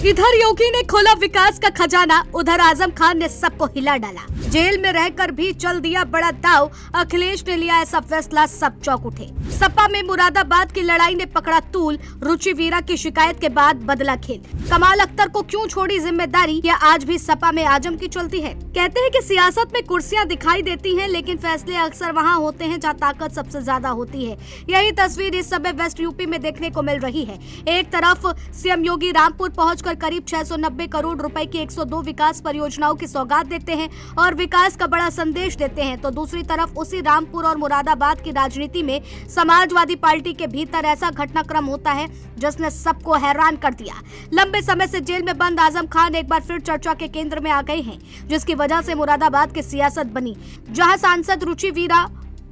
इधर योगी ने खोला विकास का खजाना, उधर आजम खान ने सबको हिला डाला। जेल में रहकर भी चल दिया बड़ा दाव, अखिलेश ने लिया ऐसा फैसला, सब चौंक उठे। सपा में मुरादाबाद की लड़ाई ने पकड़ा तूल, रुचि वीरा की शिकायत के बाद बदला खेल। कमाल अख्तर को क्यों छोड़ी जिम्मेदारी, या आज भी सपा में आजम की चलती है। कहते हैं कि सियासत में कुर्सियां दिखाई देती हैं, लेकिन फैसले अक्सर वहां होते हैं जहां ताकत सबसे ज्यादा होती है। यही तस्वीर इस समय वेस्ट यूपी में देखने को मिल रही है। एक तरफ सीएम योगी रामपुर पहुंचकर करीब 690 करोड़ रुपए की 102 विकास परियोजनाओं की सौगात देते हैं और विकास का बड़ा संदेश देते हैं, तो दूसरी तरफ उसी रामपुर और मुरादाबाद की राजनीति में समाजवादी पार्टी के भीतर ऐसा घटनाक्रम होता है जिसने सबको हैरान कर दिया। लंबे समय से जेल में बंद आजम खान एक बार फिर चर्चा के केंद्र में आ गए हैं, जिसकी वजह से मुरादाबाद की सियासत बनी, जहां सांसद रुचि वीरा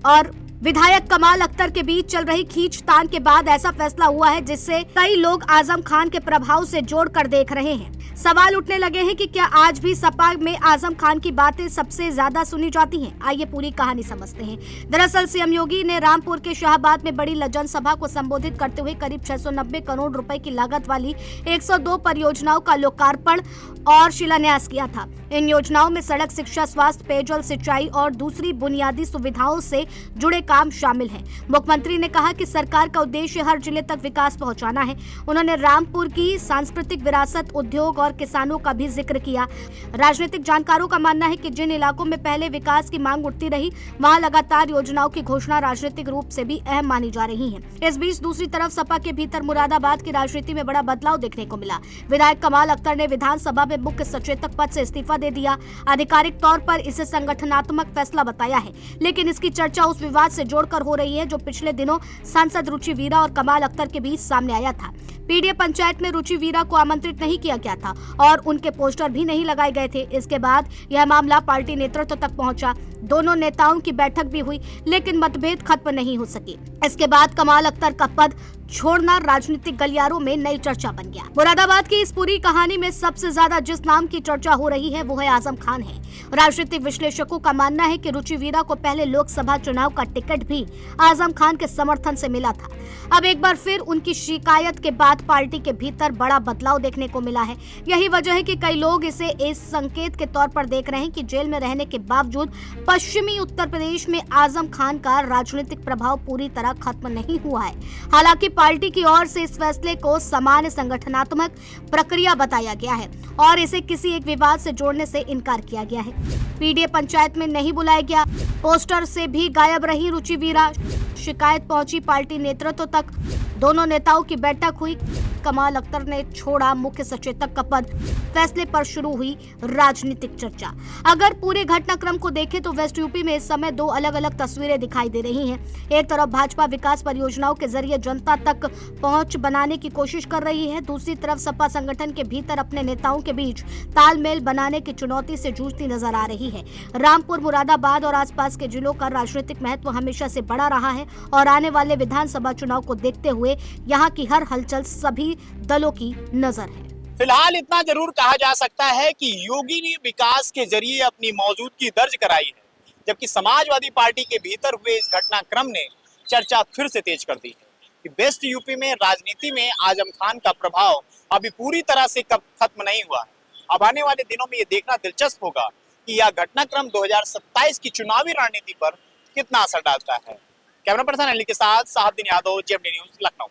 और विधायक कमाल अख्तर के बीच चल रही खींचतान के बाद ऐसा फैसला हुआ है जिससे कई लोग आजम खान के प्रभाव से जोड़कर देख रहे हैं। सवाल उठने लगे हैं कि क्या आज भी सपा में आजम खान की बातें सबसे ज्यादा सुनी जाती हैं। आइए पूरी कहानी समझते हैं। दरअसल सीएम योगी ने रामपुर के शाहबाद में बड़ी जनसभा को संबोधित करते हुए करीब 690 करोड़ रुपए की लागत वाली 102 परियोजनाओं का लोकार्पण और शिलान्यास किया था। इन योजनाओं में सड़क, शिक्षा, स्वास्थ्य, पेयजल, सिंचाई और दूसरी बुनियादी सुविधाओं से जुड़े काम शामिल हैं। मुख्यमंत्री ने कहा कि सरकार का उद्देश्य हर जिले तक विकास पहुंचाना है। उन्होंने रामपुर की सांस्कृतिक विरासत, उद्योग और किसानों का भी जिक्र किया। राजनीतिक जानकारों का मानना है कि जिन इलाकों में पहले विकास की मांग उठती रही, वहां लगातार योजनाओं की घोषणा राजनीतिक रूप से भी अहम मानी जा रही है। इस बीच दूसरी तरफ सपा के भीतर मुरादाबाद की राजनीति में बड़ा बदलाव देखने को मिला। विधायक कमाल अख्तर ने विधानसभा में मुख्य सचेतक पद से इस्तीफा दे दिया। आधिकारिक तौर पर इसे संगठनात्मक फैसला बताया है, लेकिन इसकी चर्चा उस विवाद से जोड़कर हो रही है जो पिछले दिनों सांसद रुचि वीरा और कमाल अख्तर के बीच सामने आया था। पीडीए पंचायत में रुचि वीरा को आमंत्रित नहीं किया गया था और उनके पोस्टर भी नहीं लगाए गए थे। इसके बाद यह मामला पार्टी नेतृत्व तक पहुंचा। दोनों नेताओं की बैठक भी हुई, लेकिन मतभेद खत्म नहीं हो सके। इसके बाद कमाल अख्तर का पद छोड़ना राजनीतिक गलियारों में नई चर्चा बन गया। मुरादाबाद की इस पूरी कहानी में सबसे ज्यादा जिस नाम की चर्चा हो रही है वो है आजम खान है। राजनीतिक विश्लेषकों का मानना है कि रुचि वीरा को पहले लोकसभा चुनाव का टिकट भी आजम खान के समर्थन से मिला था। अब एक बार फिर उनकी शिकायत के बाद पार्टी के भीतर बड़ा बदलाव देखने को मिला है। यही वजह है कि कई लोग इसे इस संकेत के तौर पर देख रहे हैं कि जेल में रहने के बावजूद पश्चिमी उत्तर प्रदेश में आजम खान का राजनीतिक प्रभाव पूरी तरह खत्म नहीं हुआ है। हालांकि पार्टी की ओर से इस फैसले को सामान्य संगठनात्मक प्रक्रिया बताया गया है और इसे किसी एक विवाद से जोड़ने से इनकार किया गया है। पीडीए पंचायत में नहीं बुलाया गया, पोस्टर से भी गायब रही रुचि वीरा। शिकायत पहुंची पार्टी नेतृत्व तक, दोनों नेताओं की बैठक हुई। कमाल अख्तर ने छोड़ा मुख्य सचेतक का पद। फैसले पर शुरू हुई राजनीतिक चर्चा। अगर पूरे घटनाक्रम को देखें तो वेस्ट यूपी में इस समय दो अलग अलग तस्वीरें दिखाई दे रही हैं। एक तरफ भाजपा विकास परियोजनाओं के जरिए जनता तक पहुंच बनाने की कोशिश कर रही है, दूसरी तरफ सपा संगठन के भीतर अपने नेताओं के बीच तालमेल बनाने की चुनौती से जूझती नजर आ रही है। रामपुर, मुरादाबाद और आसपास के जिलों का राजनीतिक महत्व हमेशा से बड़ा रहा है और आने वाले विधानसभा चुनाव को देखते हुए यहाँ की हर हलचल सभी दलों की नजर है। फिलहाल इतना जरूर कहा जा सकता है कि योगी ने विकास के जरिए अपनी मौजूदगी दर्ज कराई है, जबकि समाजवादी पार्टी के भीतर हुए इस घटनाक्रम ने चर्चा फिर से तेज कर दी है कि वेस्ट यूपी में राजनीति में आजम खान का प्रभाव अभी पूरी तरह से खत्म नहीं हुआ है। अब आने वाले दिनों में ये देखना दिलचस्प होगा कि यह घटनाक्रम 2027 की चुनावी रणनीति पर कितना असर डालता है। कैमरा पर्सन अनिल के साथ साहबुद्दीन यादव, जेएमडी न्यूज़, लखनऊ।